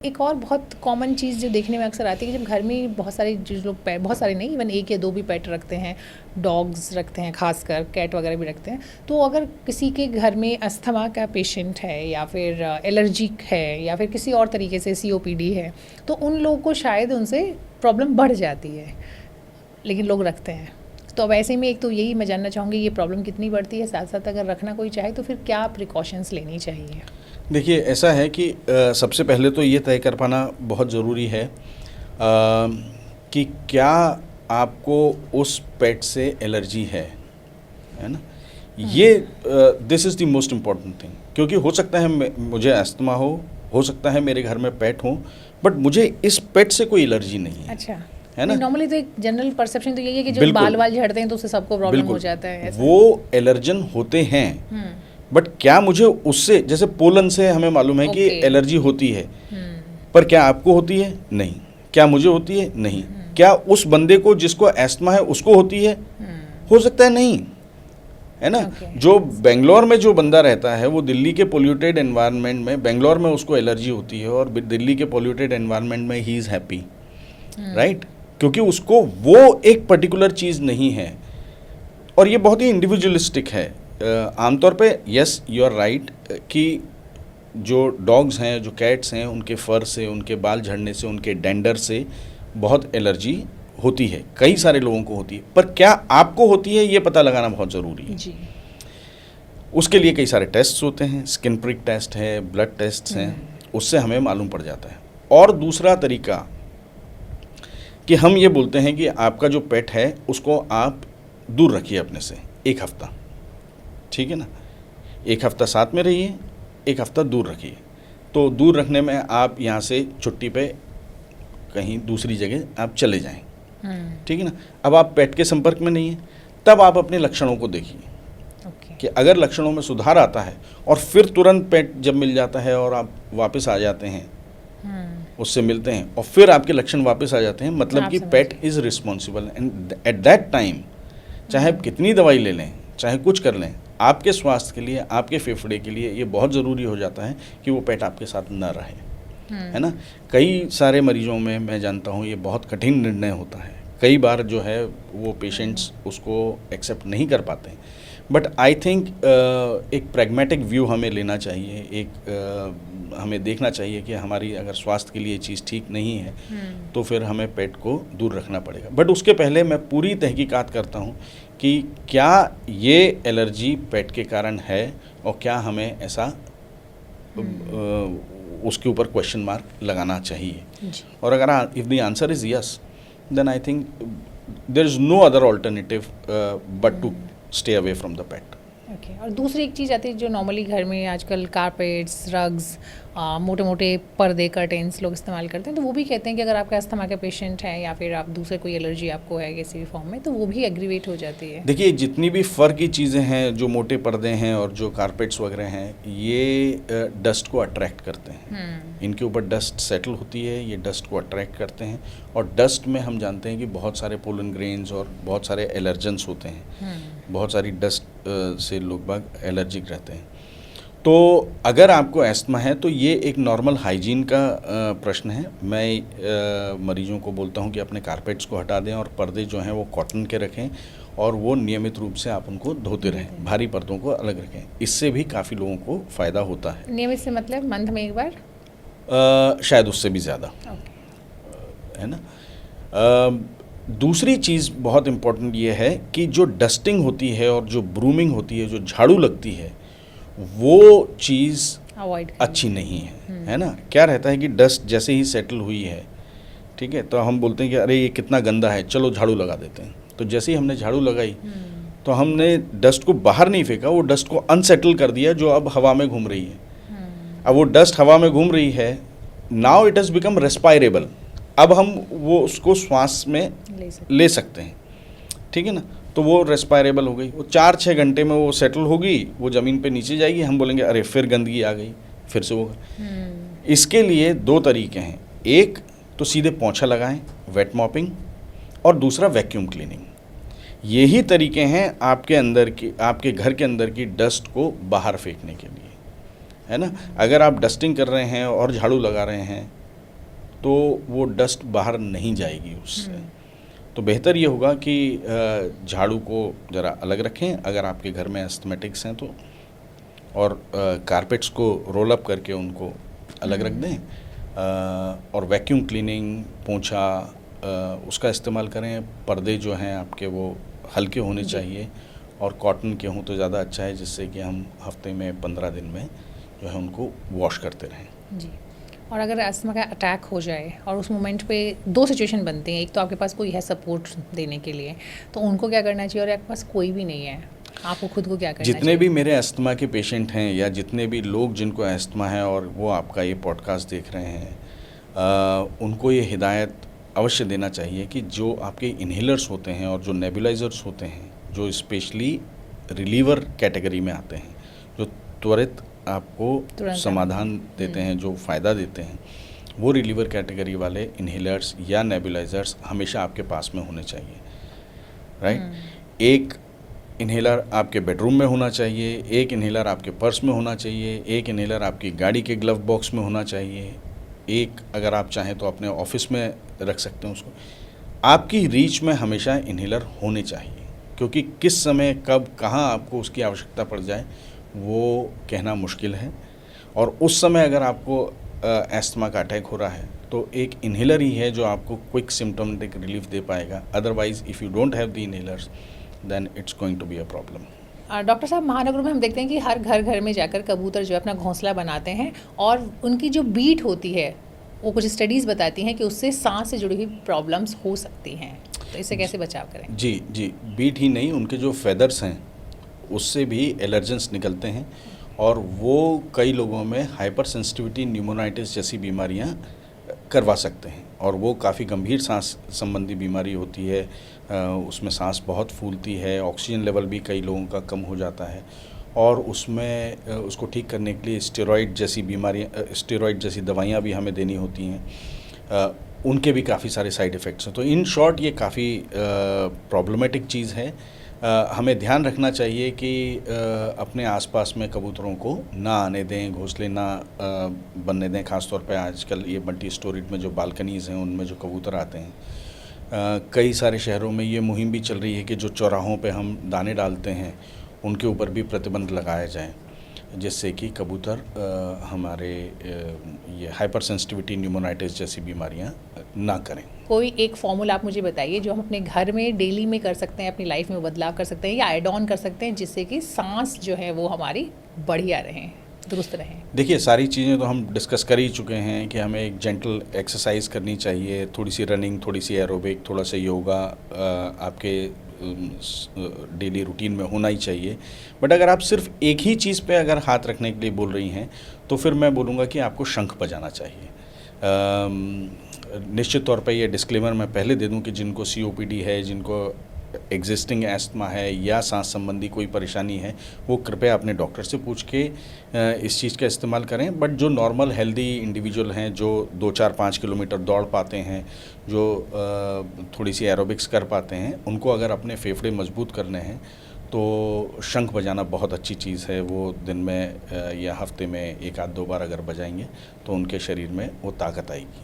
एक और बहुत कॉमन चीज़ जो देखने में अक्सर आती है कि जब घर में बहुत सारे जो लोग पेट, बहुत सारे नहीं, इवन एक या दो भी पेट रखते हैं, डॉग्स रखते हैं, खासकर कैट वगैरह भी रखते हैं, तो अगर किसी के घर में अस्थमा का पेशेंट है या फिर एलर्जिक है या फिर किसी और तरीके से COPD है, तो उन लोगों को शायद उनसे प्रॉब्लम बढ़ जाती है, लेकिन लोग रखते हैं। तो अब ऐसे में एक तो यही मैं जानना चाहूँगी ये प्रॉब्लम कितनी बढ़ती है, साथ साथ अगर रखना कोई चाहे तो फिर क्या प्रिकॉशंस लेनी चाहिए? देखिए, ऐसा है कि सबसे पहले तो ये तय कर पाना बहुत ज़रूरी है कि क्या आपको उस पेट से एलर्जी है ना। ये this is the most important thing, क्योंकि हो सकता है मुझे अस्थमा हो सकता है मेरे घर में पेट हो, बट मुझे इस पेट से कोई एलर्जी नहीं है। अच्छा, है ना। नॉर्मली तो एक जनरल परसेप्शन तो यही है कि जो बाल झड़ते हैं तो उससे सबको प्रॉब्लम हो जाता है, ऐसा। वो एलर्जन होते हैं, बट क्या मुझे उससे, जैसे पोलन से हमें मालूम है कि एलर्जी होती है, पर क्या आपको होती है? नहीं। क्या मुझे होती है? नहीं। क्या उस बंदे को जिसको एस्थमा है उसको होती है? हो सकता है नहीं, है ना। जो बेंगलोर में जो बंदा रहता है वो दिल्ली के पोल्यूटेड एनवायरनमेंट में, बेंगलोर में उसको एलर्जी होती है और दिल्ली के पोल्यूटेड एनवायरनमेंट में ही इज़ हैप्पी, राइट, क्योंकि उसको वो एक पर्टिकुलर चीज़ नहीं है। और ये बहुत ही इंडिविजुअलिस्टिक है। आमतौर पे यस, यू आर राइट कि जो डॉग्स हैं, जो कैट्स हैं, उनके फर से, उनके बाल झड़ने से, उनके डेंडर से बहुत एलर्जी होती है, कई सारे लोगों को होती है, पर क्या आपको होती है ये पता लगाना बहुत ज़रूरी है जी। उसके लिए कई सारे टेस्ट्स होते हैं, स्किन प्रिक टेस्ट है, ब्लड टेस्ट हैं, उससे हमें मालूम पड़ जाता है। और दूसरा तरीका कि हम ये बोलते हैं कि आपका जो पेट है उसको आप दूर रखिए अपने से 1 हफ्ता, ठीक है ना। 1 हफ्ता साथ में रहिए, 1 हफ्ता दूर रखिए। तो दूर रखने में आप यहाँ से छुट्टी पे कहीं दूसरी जगह आप चले जाएं, ठीक है ना। अब आप पेट के संपर्क में नहीं हैं, तब आप अपने लक्षणों को देखिए कि अगर लक्षणों में सुधार आता है और फिर तुरंत पेट जब मिल जाता है और आप वापस आ जाते हैं, उससे मिलते हैं और फिर आपके लक्षण वापस आ जाते हैं, मतलब कि pet is responsible, and at that time चाहे आप कितनी दवाई ले लें, चाहे कुछ कर लें, आपके स्वास्थ्य के लिए, आपके फेफड़े के लिए ये बहुत ज़रूरी हो जाता है कि वो पेट आपके साथ न रहे, है ना। कई सारे मरीजों में मैं जानता हूँ ये बहुत कठिन निर्णय होता है, कई बार जो है वो पेशेंट्स उसको एक्सेप्ट नहीं कर पाते हैं, बट आई थिंक एक प्रैग्मेटिक व्यू हमें लेना चाहिए। हमें देखना चाहिए कि हमारी अगर स्वास्थ्य के लिए चीज़ ठीक नहीं है तो फिर हमें पेट को दूर रखना पड़ेगा। बट उसके पहले मैं पूरी तहकीकात करता हूँ कि क्या ये एलर्जी पेट के कारण है और क्या हमें ऐसा उसके ऊपर क्वेश्चन मार्क लगाना चाहिए। और अगर if the answer is yes, then I think there is no other alternative but to stay away from the pet. Okay. और दूसरी एक चीज़ आती है जो नॉर्मली घर में आजकल कारपेट्स, रग्स, मोटे मोटे पर्दे, कर्टेंस लोग इस्तेमाल करते हैं, तो वो भी कहते हैं कि अगर आपका अस्थमा का पेशेंट है या फिर आप दूसरे कोई एलर्जी आपको है किसी भी फॉर्म में, तो वो भी एग्रीवेट हो जाती है। देखिए, जितनी भी फर की चीज़ें हैं, जो मोटे पर्दे हैं और जो कारपेट्स वगैरह हैं, ये डस्ट को अट्रैक्ट करते हैं। इनके ऊपर डस्ट सेटल होती है, ये डस्ट को अट्रैक्ट करते हैं, और डस्ट में हम जानते हैं कि बहुत सारे पोलन ग्रेन्स और बहुत सारे एलर्जेंस होते हैं। बहुत सारी डस्ट से लोग बाग एलर्जिक रहते हैं। तो अगर आपको एस्थमा है तो ये एक नॉर्मल हाइजीन का प्रश्न है। मैं मरीजों को बोलता हूँ कि अपने कारपेट्स को हटा दें और पर्दे जो हैं वो कॉटन के रखें और वो नियमित रूप से आप उनको धोते रहें, भारी पर्दों को अलग रखें। इससे भी काफ़ी लोगों को फ़ायदा होता है। नियमित से मतलब मंथ में एक बार? शायद उससे भी ज़्यादा, है ना। दूसरी चीज़ बहुत इम्पोर्टेंट ये है कि जो डस्टिंग होती है और जो ब्रूमिंग होती है, जो झाड़ू लगती है, वो चीज़ अच्छी नहीं है ना। क्या रहता है कि डस्ट जैसे ही सेटल हुई है, ठीक है, तो हम बोलते हैं कि अरे ये कितना गंदा है, चलो झाड़ू लगा देते हैं। तो जैसे ही हमने झाड़ू लगाई तो हमने डस्ट को बाहर नहीं फेंका, वो डस्ट को अनसेटल कर दिया जो अब हवा में घूम रही है। अब वो डस्ट हवा में घूम रही है, नाउ इट हैज़ बिकम रेस्पायरेबल। अब हम वो उसको श्वास में ले सकते हैं, ठीक है ना। तो वो रेस्पायरेबल हो गई, वो 4-6 घंटे में वो सेटल होगी, वो ज़मीन पे नीचे जाएगी, हम बोलेंगे अरे फिर गंदगी आ गई, फिर से होगा। इसके लिए 2 तरीके हैं, एक तो सीधे पोंछा लगाएं, वेट मॉपिंग, और दूसरा वैक्यूम क्लीनिंग। यही तरीके हैं आपके घर के अंदर की डस्ट को बाहर फेंकने के लिए, है ना। अगर आप डस्टिंग कर रहे हैं और झाड़ू लगा रहे हैं तो वो डस्ट बाहर नहीं जाएगी उससे। तो बेहतर ये होगा कि झाड़ू को ज़रा अलग रखें अगर आपके घर में एस्थमेटिक्स हैं तो, और कारपेट्स को रोल अप करके उनको अलग रख दें, और वैक्यूम क्लीनिंग, पोंछा उसका इस्तेमाल करें। पर्दे जो हैं आपके वो हल्के होने चाहिए और कॉटन के हों तो ज़्यादा अच्छा है, जिससे कि हम हफ्ते में 15 दिन में जो है उनको वॉश करते रहें। जी। और अगर अस्थमा का अटैक हो जाए और उस मोमेंट पे दो सिचुएशन बनती हैं, एक तो आपके पास कोई है सपोर्ट देने के लिए, तो उनको क्या करना चाहिए, और आपके पास कोई भी नहीं है, आपको खुद को क्या करना चाहिए? जितने भी मेरे अस्थमा के पेशेंट हैं या जितने भी लोग जिनको अस्थमा है और वो आपका ये पॉडकास्ट देख रहे हैं, उनको ये हिदायत अवश्य देना चाहिए कि जो आपके इन्हेलर्स होते हैं और जो नेबुलाइजर्स होते हैं, जो स्पेशली रिलीवर कैटेगरी में आते हैं, जो त्वरित आपको समाधान देते हैं, जो फ़ायदा देते हैं, वो रिलीवर कैटेगरी वाले इन्हेलर्स या नेबुलाइजर्स हमेशा आपके पास में होने चाहिए, राइट। एक इन्हेलर आपके बेडरूम में होना चाहिए, एक इन्हेलर आपके पर्स में होना चाहिए, एक इन्हेलर आपकी गाड़ी के ग्लव बॉक्स में होना चाहिए, एक अगर आप चाहें तो अपने ऑफिस में रख सकते हैं उसको। आपकी रीच में हमेशा इन्हेलर होने चाहिए, क्योंकि किस समय कब कहाँ आपको उसकी आवश्यकता पड़ जाए वो कहना मुश्किल है। और उस समय अगर आपको एस्थमा का अटैक हो रहा है तो एक इन्हेलर ही है जो आपको क्विक सिम्टोमेटिक रिलीफ दे पाएगा। Otherwise if you don't have the inhalers then it's going to be a problem. Doctor साहब, महानगरों में हम देखते हैं कि हर घर घर में जाकर कबूतर जो है अपना घोंसला बनाते हैं, और उनकी जो बीट होती है वो कुछ स्टडीज़ बताती हैं कि उससे सांस से जुड़ी हुई प्रॉब्लम्स हो सकती हैं, तो इससे कैसे बचाव करें? जी, बीट ही नहीं, उनके जो फेदर्स हैं उससे भी एलर्जेंस निकलते हैं, और वो कई लोगों में हाइपर सेंसिटिविटी न्यूमोनाइटिस जैसी बीमारियां करवा सकते हैं, और वो काफ़ी गंभीर सांस संबंधी बीमारी होती है। उसमें सांस बहुत फूलती है, ऑक्सीजन लेवल भी कई लोगों का कम हो जाता है, और उसमें उसको ठीक करने के लिए स्टेरॉइड जैसी दवाइयाँ भी हमें देनी होती हैं। उनके भी काफ़ी सारे साइड इफ़ेक्ट्स हैं। तो इन शॉर्ट ये काफ़ी प्रॉब्लमेटिक चीज़ है। हमें ध्यान रखना चाहिए कि अपने आसपास में कबूतरों को ना आने दें, घोंसले ना बनने दें। ख़ासतौर पे आजकल ये मल्टी स्टोरीड में जो बालकनीज़ हैं उनमें जो कबूतर आते हैं, कई सारे शहरों में ये मुहिम भी चल रही है कि जो चौराहों पे हम दाने डालते हैं उनके ऊपर भी प्रतिबंध लगाया जाए, जिससे कि कबूतर हमारे ये हाइपर सेंसिटिविटी न्यूमोनाइटिस जैसी बीमारियां ना करें। कोई एक फॉर्मूला आप मुझे बताइए जो हम अपने घर में डेली में कर सकते हैं, अपनी लाइफ में बदलाव कर सकते हैं या ऐड ऑन कर सकते हैं, जिससे कि सांस जो है वो हमारी बढ़िया रहें, दुरुस्त रहें। देखिए, सारी चीज़ें तो हम डिस्कस कर ही चुके हैं कि हमें एक जेंटल एक्सरसाइज करनी चाहिए, थोड़ी सी रनिंग, थोड़ी सी एरोबिक, थोड़ा सा योगा आपके डेली रूटीन में होना ही चाहिए। बट अगर आप सिर्फ एक ही चीज़ पे अगर हाथ रखने के लिए बोल रही हैं तो फिर मैं बोलूँगा कि आपको शंख बजाना चाहिए। निश्चित तौर पे ये डिस्क्लेमर मैं पहले दे दूं कि जिनको COPD है, जिनको एग्जिस्टिंग एस्थमा है या सांस संबंधी कोई परेशानी है, वो कृपया अपने डॉक्टर से पूछ के इस चीज़ का इस्तेमाल करें। बट जो नॉर्मल हेल्दी इंडिविजुअल हैं, जो 2-4-5 किलोमीटर दौड़ पाते हैं, जो थोड़ी सी एरोबिक्स कर पाते हैं, उनको अगर अपने फेफड़े मजबूत करने हैं तो शंख बजाना बहुत अच्छी चीज़ है। वो दिन में या हफ्ते में 1 आध 2 बार अगर बजाएंगे तो उनके शरीर में वो ताकत आएगी।